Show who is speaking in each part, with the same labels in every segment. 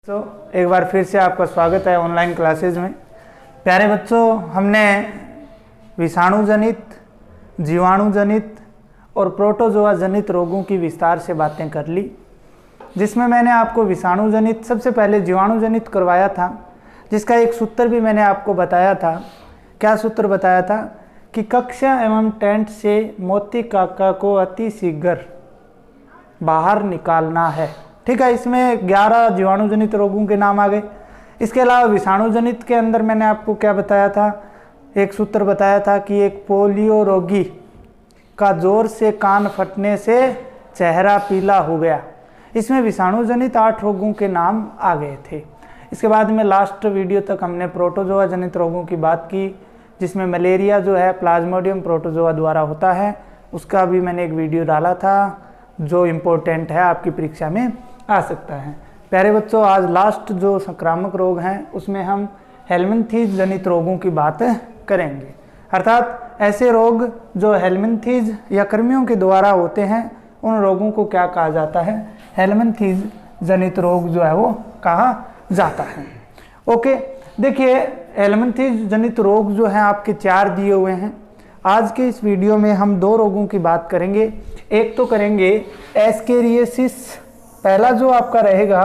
Speaker 1: तो एक बार फिर से आपका स्वागत है ऑनलाइन क्लासेज में। प्यारे बच्चों, हमने विषाणु जनित, जीवाणु जनित और प्रोटोजोआ जनित रोगों की विस्तार से बातें कर ली, जिसमें मैंने आपको विषाणु जनित, सबसे पहले जीवाणु जनित करवाया था, जिसका एक सूत्र भी मैंने आपको बताया था। क्या सूत्र बताया था कि कक्षा एवं टेंट से मोती काका को अति शीघ्र बाहर निकालना है। ठीक है, इसमें 11 जीवाणु जनित रोगों के नाम आ गए। इसके अलावा विषाणु जनित के अंदर मैंने आपको क्या बताया था, एक सूत्र बताया था कि एक पोलियो रोगी का जोर से कान फटने से चेहरा पीला हो गया। इसमें विषाणु जनित 8 रोगों के नाम आ गए थे। इसके बाद में लास्ट वीडियो तक हमने प्रोटोजोआ जनित रोगों की बात की, जिसमें मलेरिया जो है प्लाज्मोडियम प्रोटोजोआ द्वारा होता है। उसका भी मैंने एक वीडियो डाला था जो इम्पोर्टेंट है, आपकी परीक्षा में आ सकता है। प्यारे बच्चों, आज लास्ट जो संक्रामक रोग हैं उसमें हम हेलमिंथीज जनित रोगों की बात करेंगे। अर्थात ऐसे रोग जो हेलमिंथीज या कृमियों के द्वारा होते हैं, उन रोगों को क्या कहा जाता है, हेलमिंथीज जनित रोग जो है वो कहा जाता है। ओके, देखिए हेलमिंथीज जनित रोग जो हैं आपके 4 दिए हुए हैं। आज के इस वीडियो में हम 2 रोगों की बात करेंगे। एक तो करेंगे एस्केरियासिस, पहला जो आपका रहेगा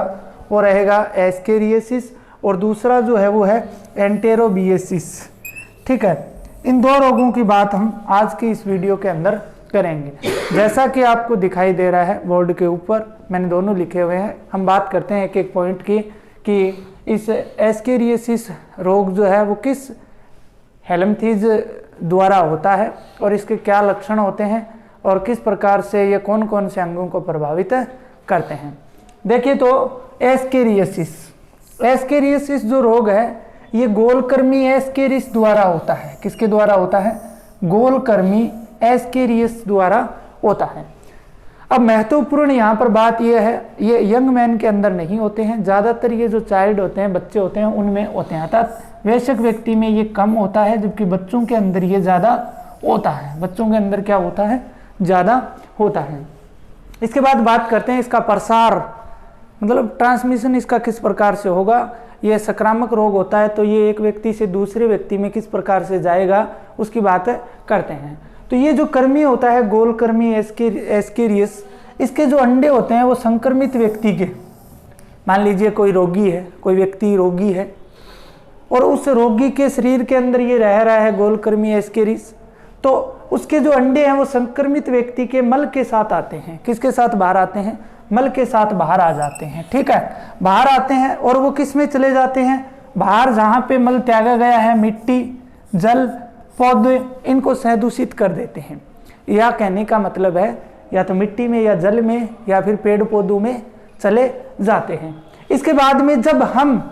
Speaker 1: वो रहेगा एस्केरियासिस, और दूसरा जो है वो है एंटेरोबिएसिस। ठीक है, इन 2 रोगों की बात हम आज के इस वीडियो के अंदर करेंगे। जैसा कि आपको दिखाई दे रहा है बोर्ड के ऊपर, मैंने दोनों लिखे हुए हैं। हम बात करते हैं एक एक पॉइंट की कि इस एस्केरियासिस रोग जो है वो किस हेलमिंथीज द्वारा होता है और इसके क्या लक्षण होते हैं और किस प्रकार से ये कौन कौन से अंगों को प्रभावित करते हैं। देखिए तो एस्केरियासिस जो रोग है ये गोलकृमि एस्केरिस द्वारा होता है। किसके द्वारा होता है? गोलकृमि एस्केरिस द्वारा होता है। अब महत्वपूर्ण यहाँ पर बात यह है, ये यंग मैन के अंदर नहीं होते हैं, ज़्यादातर ये जो चाइल्ड होते हैं, बच्चे होते हैं, उनमें होते हैं। अर्थात वयस्क व्यक्ति में ये कम होता है, जबकि बच्चों के अंदर ये ज़्यादा होता है। बच्चों के अंदर क्या होता है? ज़्यादा होता है। इसके बाद बात करते हैं इसका प्रसार, मतलब ट्रांसमिशन इसका किस प्रकार से होगा। ये संक्रामक रोग होता है तो ये एक व्यक्ति से दूसरे व्यक्ति में किस प्रकार से जाएगा उसकी बात करते हैं। तो ये जो कृमि होता है गोलकृमि एस्केरियस, इसके जो अंडे होते हैं वो संक्रमित व्यक्ति के, मान लीजिए कोई रोगी है, कोई व्यक्ति रोगी है और उस रोगी के शरीर के अंदर ये रह रहा है गोलकृमि एस्केरिस, तो उसके जो अंडे हैं वो संक्रमित व्यक्ति के मल के साथ आते हैं। किसके साथ बाहर आते हैं? मल के साथ बाहर आ जाते हैं। ठीक है, बाहर आते हैं और वो किस में चले जाते हैं? बाहर जहाँ पे मल त्यागा गया है, मिट्टी, जल, पौधे, इनको सहदूषित कर देते हैं। यह कहने का मतलब है या तो मिट्टी में या जल में या फिर पेड़ पौधों में चले जाते हैं। इसके बाद में जब हम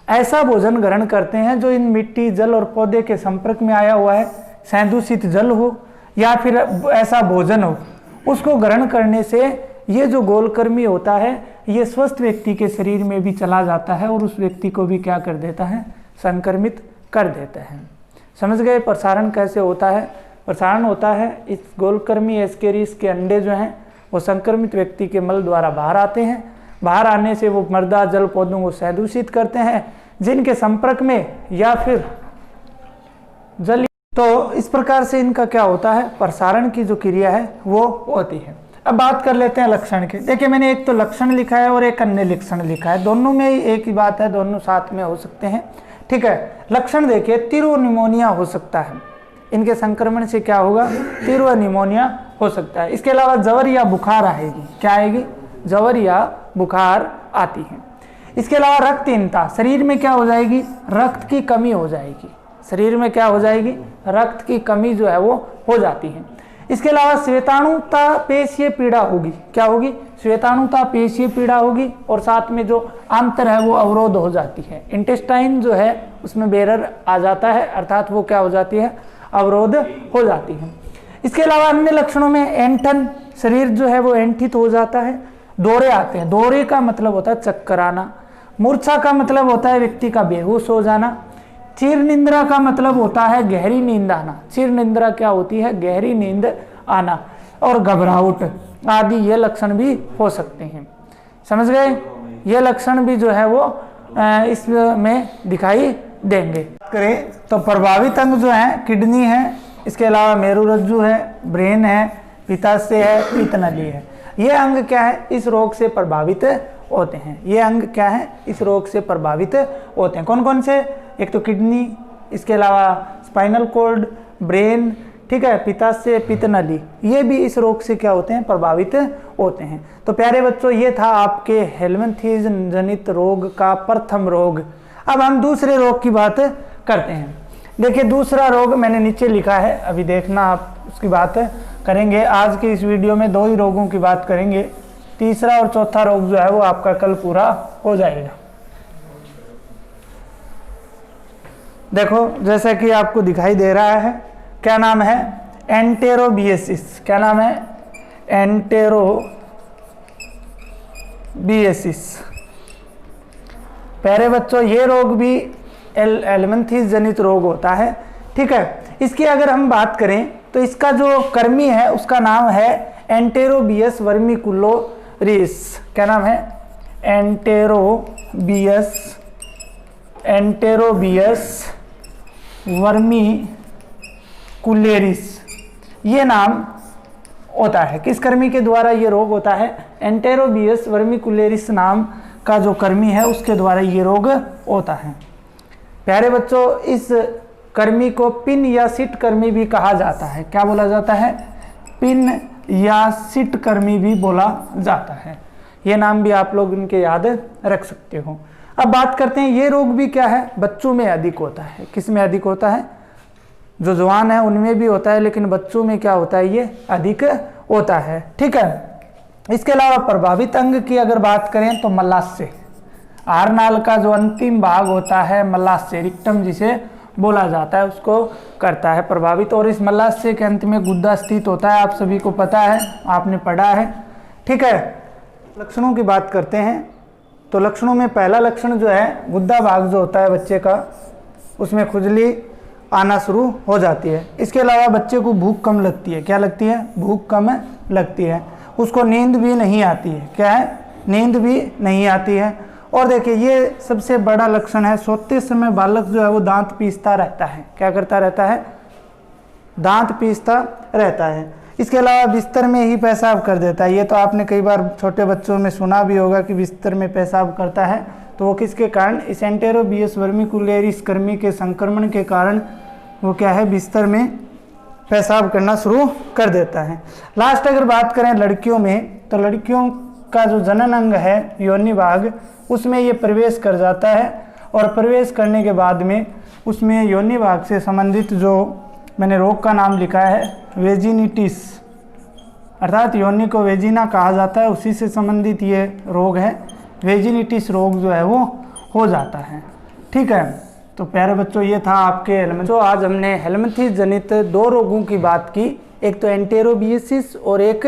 Speaker 1: ऐसा भोजन ग्रहण करते हैं जो इन मिट्टी, जल और पौधे के संपर्क में आया हुआ है, सहदूषित जल हो या फिर ऐसा भोजन हो, उसको ग्रहण करने से ये जो गोलकृमि होता है ये स्वस्थ व्यक्ति के शरीर में भी चला जाता है और उस व्यक्ति को भी क्या कर देता है? संक्रमित कर देता है। समझ गए प्रसारण कैसे होता है? प्रसारण होता है इस गोलकृमि एस्केरिस के अंडे जो हैं वो संक्रमित व्यक्ति के मल द्वारा बाहर आते हैं। बाहर आने से वो मृदा, जल, पौधों को सहदूषित करते हैं, जिनके संपर्क में या फिर जल, तो इस प्रकार से इनका क्या होता है? प्रसारण की जो क्रिया है वो होती है। अब बात कर लेते हैं लक्षण के। देखिए मैंने एक तो लक्षण लिखा है और एक अन्य लक्षण लिखा है, दोनों में ही एक ही बात है, दोनों साथ में हो सकते हैं। ठीक है, लक्षण देखिए, तीव्र निमोनिया हो सकता है, इनके संक्रमण से क्या होगा? तीव्र निमोनिया हो सकता है। इसके अलावा जवर या बुखार आएगी। क्या आएगी? जवर या बुखार आती है। इसके अलावा रक्तहीनता, शरीर में क्या हो जाएगी? रक्त की कमी हो जाएगी। शरीर में क्या हो जाएगी? रक्त की कमी जो है वो हो जाती है। इसके अलावा श्वेताणुता पेशीय पीड़ा होगी। क्या होगी? श्वेताणुता पेशीय पीड़ा होगी और साथ में जो आंतर है वो अवरोध हो जाती है। इंटेस्टाइन जो है उसमें बेरर आ जाता है, अर्थात वो क्या हो जाती है? अवरोध हो जाती है। इसके अलावा अन्य लक्षणों में ऐंठन, शरीर जो है वो ऐंठित हो जाता है। दौरे आते हैं, दौरे का मतलब होता है चक्कर आना। मूर्छा का मतलब होता है व्यक्ति का बेहोश हो जाना। चिर निंद्रा का मतलब होता है गहरी नींद आना। चिर निंद्रा क्या होती है? गहरी नींद आना। और घबराहट आदि ये लक्षण भी हो सकते हैं। समझ गए? ये लक्षण भी जो है वो इसमें दिखाई देंगे। करें तो प्रभावित अंग जो है किडनी है, इसके अलावा मेरुरज्जु है, ब्रेन है, पित्ताशय है, पित्तनली है। ये अंग क्या है, इस रोग से प्रभावित होते हैं। ये अंग क्या है, इस रोग से प्रभावित होते हैं। कौन कौन से? एक तो किडनी, इसके अलावा स्पाइनल कॉर्ड, ब्रेन, ठीक है, पित्ताशय, पित्तनली, ये भी इस रोग से क्या होते हैं, प्रभावित होते हैं। तो प्यारे बच्चों, ये था आपके हेल्मनथीज जनित रोग का प्रथम रोग। अब हम दूसरे रोग की बात करते हैं। देखिए, दूसरा रोग मैंने नीचे लिखा है, अभी देखना, आप उसकी बात करेंगे। आज के इस वीडियो में 2 ही रोगों की बात करेंगे। तीसरा और चौथा रोग जो है वो आपका कल पूरा हो जाएगा। देखो, जैसा कि आपको दिखाई दे रहा है, क्या नाम है, एंटेरोबिएसिस। क्या नाम है, एंटेरोबिएसिस। प्यारे बच्चों, ये रोग भी हेल्मनथीज जनित रोग होता है, ठीक है। इसकी अगर हम बात करें तो इसका जो कर्मी है उसका नाम है एंटेरोबियस वर्मिकुलोरिस। क्या नाम है, एंटेरोबियस वर्मिकुलेरिस, ये नाम होता है। किस कर्मी के द्वारा ये रोग होता है, एंटेरोबियस वर्मिकुलेरिस नाम का जो कर्मी है उसके द्वारा ये रोग होता है। प्यारे बच्चों, इस कर्मी को पिन या सिट कर्मी भी कहा जाता है। क्या बोला जाता है, पिन या सिट कर्मी भी बोला जाता है। ये नाम भी आप लोग इनके याद रख सकते हो। अब बात करते हैं, ये रोग भी क्या है, बच्चों में अधिक होता है। किस में अधिक होता है, जो जवान है उनमें भी होता है, लेकिन बच्चों में क्या होता है, ये अधिक होता है, ठीक है। इसके अलावा प्रभावित अंग की अगर बात करें तो मलाशय, आरनाल का जो अंतिम भाग होता है, मलाशय, रिक्टम जिसे बोला जाता है, उसको करता है प्रभावित। और इस मलाशय के अंत में गुद्दा स्थित होता है, आप सभी को पता है, आपने पढ़ा है, ठीक है। लक्षणों की बात करते हैं तो लक्षणों में पहला लक्षण जो है, गुद्दा भाग जो होता है बच्चे का, उसमें खुजली आना शुरू हो जाती है। इसके अलावा बच्चे को भूख कम लगती है। क्या लगती है, भूख कम लगती है। उसको नींद भी नहीं आती है। क्या है, नींद भी नहीं आती है। और देखिए, ये सबसे बड़ा लक्षण है, सोते समय बालक जो है वो दांत पीसता रहता है। क्या करता रहता है, दांत पीसता रहता है। इसके अलावा बिस्तर में ही पेशाब कर देता है। ये तो आपने कई बार छोटे बच्चों में सुना भी होगा कि बिस्तर में पेशाब करता है। तो वो किसके कारण, इस एंटेरोबियस वर्मिकुलेरिस कर्मी के संक्रमण के कारण वो क्या है, बिस्तर में पेशाब करना शुरू कर देता है। लास्ट अगर बात करें लड़कियों में, तो लड़कियों का जो जनन अंग है, योनि भाग, उसमें ये प्रवेश कर जाता है। और प्रवेश करने के बाद में उसमें योनि भाग से संबंधित जो मैंने रोग का नाम लिखा है, वेजिनिटिस, अर्थात योनि को वेजिना कहा जाता है, उसी से संबंधित ये रोग है। वेजिनिटिस रोग जो है वो हो जाता है, ठीक है। तो प्यारे बच्चों, ये था आपके तो आज हमने हेल्मनथीज जनित 2 रोगों की बात की। एक तो एंटेरोबिएसिस और एक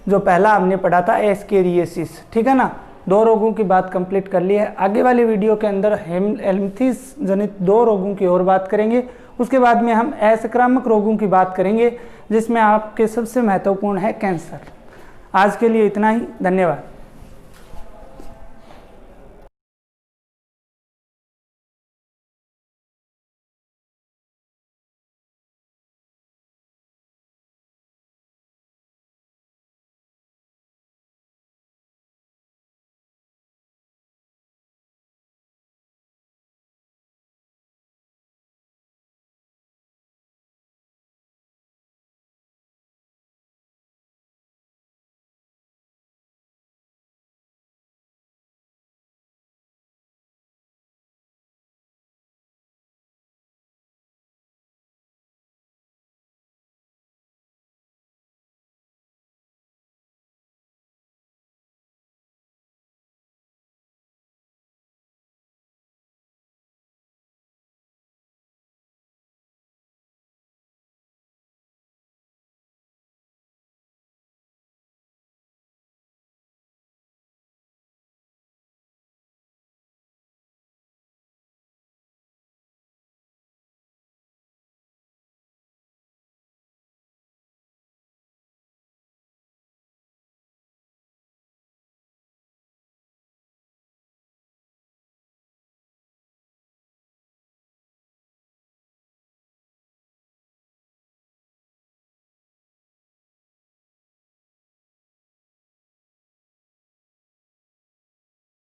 Speaker 1: जो पहला हमने पढ़ा था एस्केरियासिस, ठीक है ना। 2 रोगों की बात कंप्लीट कर ली है। आगे वाली वीडियो के अंदर हेल्मनथीज जनित 2 रोगों की और बात करेंगे। उसके बाद में हम असंक्रामक रोगों की बात करेंगे, जिसमें आपके सबसे महत्वपूर्ण है कैंसर। आज के लिए इतना ही, धन्यवाद।